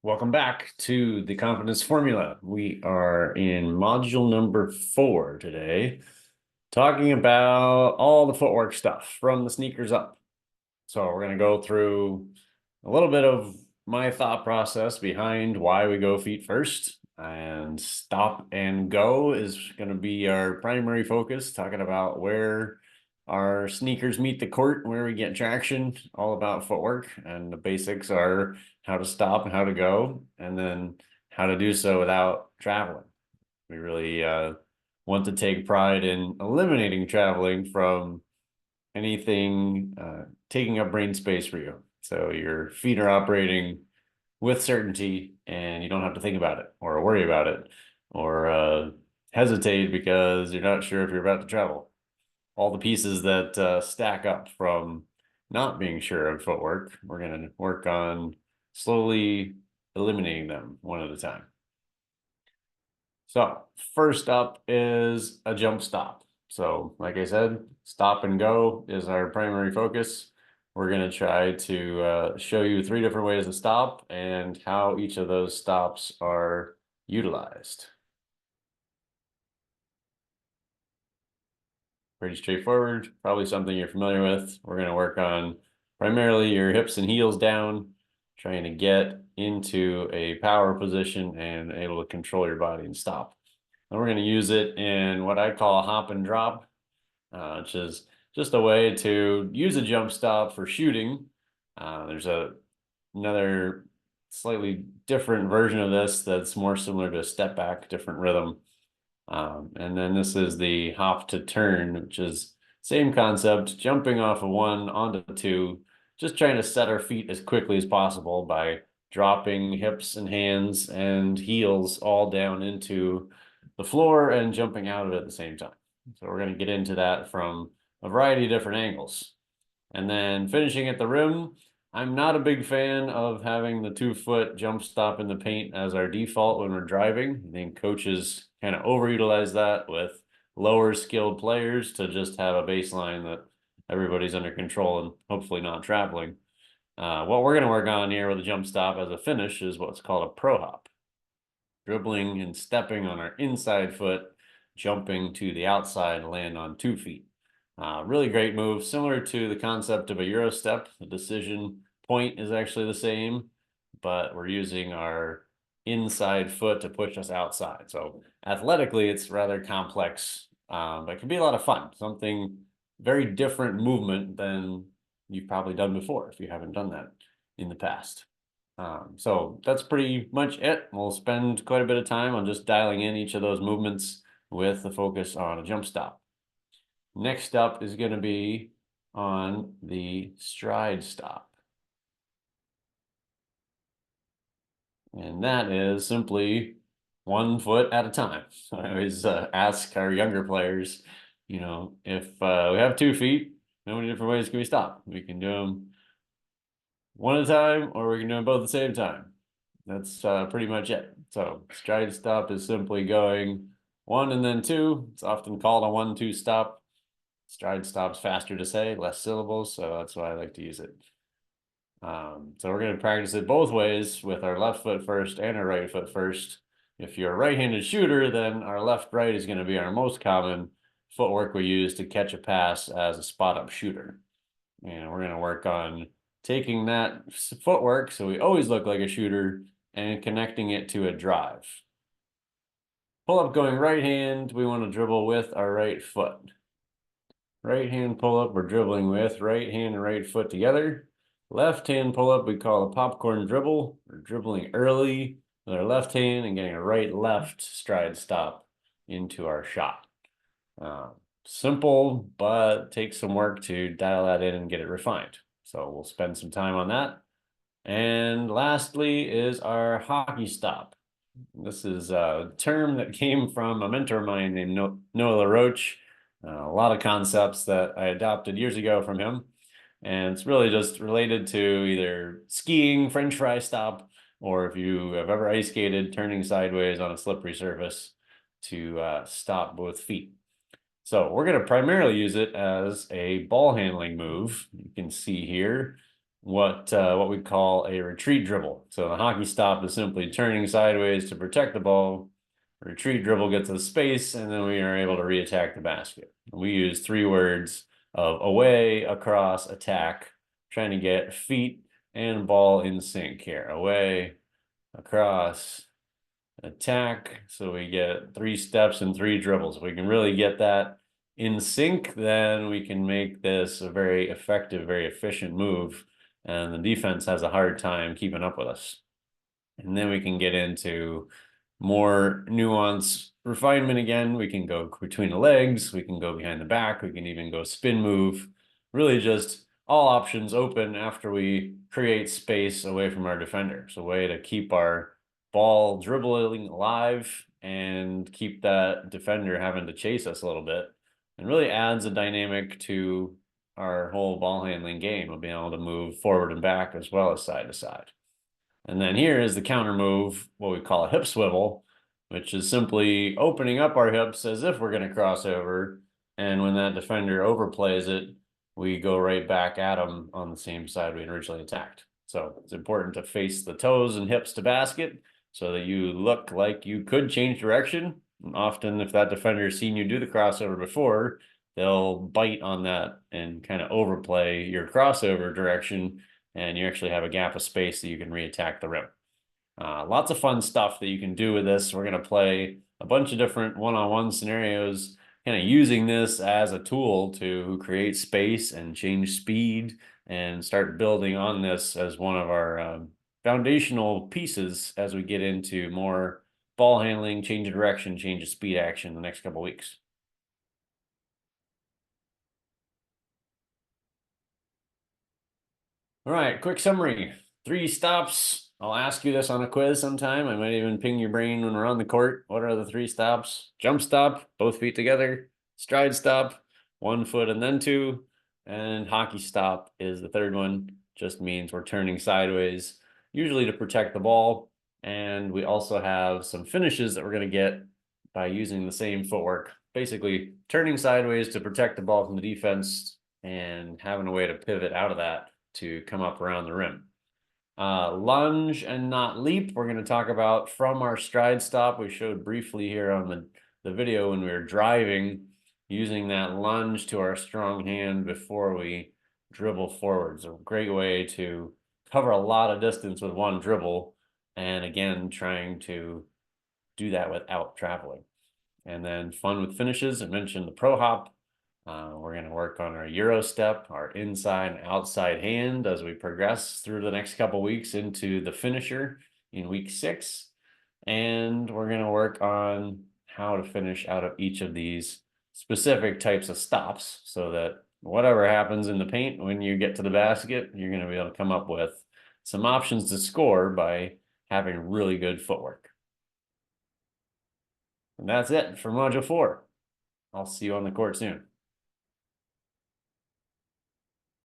Welcome back to the Confidence Formula. We are in module number 4 today, talking about all the footwork stuff from the sneakers up. So we're going to go through a little bit of my thought process behind why we go feet first, and stop and go is going to be our primary focus, talking about where our sneakers meet the court, where we get traction, all about footwork. And the basics are how to stop and how to go, and then how to do so without traveling. We really want to take pride in eliminating traveling from anything taking up brain space for you. So your feet are operating with certainty and you don't have to think about it or worry about it or hesitate because you're not sure if you're about to travel. All the pieces that stack up from not being sure of footwork, we're going to work on slowly eliminating them one at a time. So first up is a jump stop. So like I said, stop and go is our primary focus. We're going to try to show you 3 different ways to stop and how each of those stops are utilized. Pretty straightforward, probably something you're familiar with. We're going to work on primarily your hips and heels down, trying to get into a power position and able to control your body and stop. And we're going to use it in what I call a hop and drop, which is just a way to use a jump stop for shooting. There's another slightly different version of this that's more similar to a step back, different rhythm. And then this is the hop to turn, which is same concept, jumping off of 1 onto 2, just trying to set our feet as quickly as possible by dropping hips and hands and heels all down into the floor and jumping out of it at the same time. So we're going to get into that from a variety of different angles. And then finishing at the rim, I'm not a big fan of having the 2-foot jump stop in the paint as our default when we're driving. I think coaches kind of overutilize that with lower skilled players to just have a baseline that everybody's under control and hopefully not traveling. What we're going to work on here with a jump stop as a finish is what's called a pro hop. Dribbling and stepping on our inside foot, jumping to the outside, land on 2 feet. Really great move, similar to the concept of a Euro step. The decision point is actually the same, but we're using our inside foot to push us outside. So athletically, it's rather complex, but it can be a lot of fun. Something very different movement than you've probably done before if you haven't done that in the past. So that's pretty much it. We'll spend quite a bit of time on just dialing in each of those movements with the focus on a jump stop. Next up is going to be on the stride stop. And that is simply 1 foot at a time. I always ask our younger players, if we have 2 feet, how many different ways can we stop? We can do them one at a time, or we can do them both at the same time. That's pretty much it. So stride stop is simply going 1 and then 2. It's often called a 1-2 stop. Stride stop's faster to say, less syllables, so that's why I like to use it. So we're going to practice it both ways with our left foot first and our right foot first. If you're a right-handed shooter, then our left-right is going to be our most common footwork we use to catch a pass as a spot-up shooter. And we're going to work on taking that footwork so we always look like a shooter and connecting it to a drive. Pull up going right hand, we want to dribble with our right foot. Right hand pull up, we're dribbling with right hand and right foot together. Left hand pull up, we call a popcorn dribble. We're dribbling early with our left hand and getting a right-left stride stop into our shot. Simple, but takes some work to dial that in and get it refined. So we'll spend some time on that. And lastly is our hockey stop. This is a term that came from a mentor of mine named Noah LaRoche. A lot of concepts that I adopted years ago from him. And it's really just related to either skiing, French fry stop, or if you have ever ice skated, turning sideways on a slippery surface to stop both feet. So we're going to primarily use it as a ball handling move. You can see here, what we call a retreat dribble. So the hockey stop is simply turning sideways to protect the ball. Retreat dribble gets us space, and then we are able to reattack the basket. We use 3 words of away, across, attack, trying to get feet and ball in sync here. Away, across, attack. So we get 3 steps and 3 dribbles. If we can really get that in sync, then we can make this a very effective, very efficient move. And the defense has a hard time keeping up with us. And then we can get into more nuance refinement again. We can go between the legs, we can go behind the back, we can even go spin move. Really just all options open after we create space away from our defender. It's a way to keep our ball dribbling alive and keep that defender having to chase us a little bit, and really adds a dynamic to our whole ball handling game of being able to move forward and back as well as side to side. And then here is the counter move, what we call a hip swivel, which is simply opening up our hips as if we're going to cross over. And when that defender overplays it, we go right back at them on the same side we originally attacked. So it's important to face the toes and hips to basket so that you look like you could change direction. And often, if that defender has seen you do the crossover before, they'll bite on that and kind of overplay your crossover direction, and you actually have a gap of space that you can reattack the rim. Lots of fun stuff that you can do with this. We're going to play a bunch of different one-on-one scenarios, kind of using this as a tool to create space and change speed and start building on this as one of our foundational pieces as we get into more ball handling, change of direction, change of speed action the next couple weeks. All right, quick summary. 3 stops. I'll ask you this on a quiz sometime. I might even ping your brain when we're on the court. What are the 3 stops? Jump stop, both feet together. Stride stop, 1 foot and then 2. And hockey stop is the 3rd one. Just means we're turning sideways, usually to protect the ball. And we also have some finishes that we're going to get by using the same footwork. Basically, turning sideways to protect the ball from the defense and having a way to pivot out of that to come up around the rim. Lunge and not leap, we're going to talk about from our stride stop. We showed briefly here on the video when we were driving, using that lunge to our strong hand before we dribble forwards. A great way to cover a lot of distance with one dribble, and again, trying to do that without traveling. And then fun with finishes. I mentioned the pro hop. We're going to work on our Euro step, our inside and outside hand as we progress through the next couple weeks into the finisher in week 6. And we're going to work on how to finish out of each of these specific types of stops so that whatever happens in the paint when you get to the basket, you're going to be able to come up with some options to score by having really good footwork. And that's it for Module 4. I'll see you on the court soon.